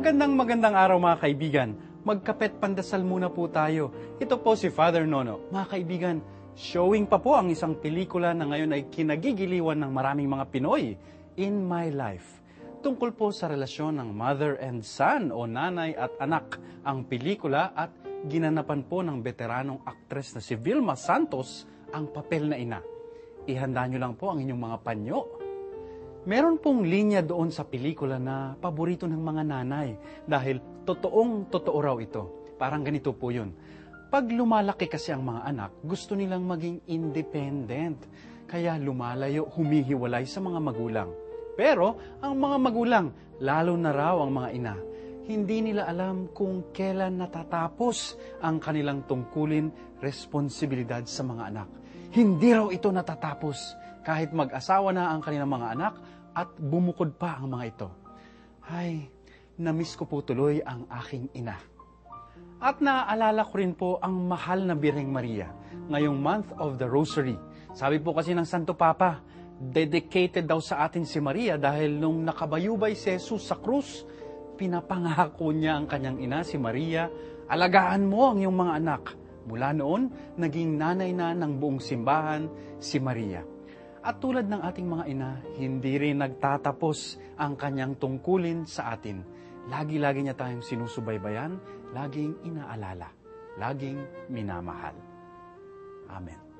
Magandang araw mga kaibigan. Magkapet pandasal muna po tayo. Ito po si Father Nono. Mga kaibigan, showing pa po ang isang pelikula na ngayon ay kinagigiliwan ng maraming mga Pinoy, In My Life. Tungkol po sa relasyon ng mother and son o nanay at anak ang pelikula at ginanapan po ng veteranong aktres na si Vilma Santos ang papel na ina. Ihanda nyo lang po ang inyong mga panyo. Meron pong linya doon sa pelikula na paborito ng mga nanay dahil totoong-totoo raw ito. Parang ganito po yun. Pag lumalaki kasi ang mga anak, gusto nilang maging independent. Kaya lumalayo, humihiwalay sa mga magulang. Pero ang mga magulang, lalo na raw ang mga ina, hindi nila alam kung kailan natatapos ang kanilang tungkulin, responsibilidad sa mga anak. Hindi raw ito natatapos kahit mag-asawa na ang kanilang mga anak at bumukod pa ang mga ito. Ay, namiss ko po tuloy ang aking ina. At naaalala ko rin po ang mahal na Birheng Maria ngayong month of the Rosary. Sabi po kasi ng Santo Papa, dedicated daw sa atin si Maria dahil nung nakabayubay si Jesus sa krus, pinapangako niya ang kanyang ina, si Maria, alagaan mo ang iyong mga anak. Mula noon, naging nanay na ng buong simbahan si Maria. At tulad ng ating mga ina, hindi rin nagtatapos ang kanyang tungkulin sa atin. Lagi-lagi niya tayong sinusubaybayan, laging inaalala, laging minamahal. Amen.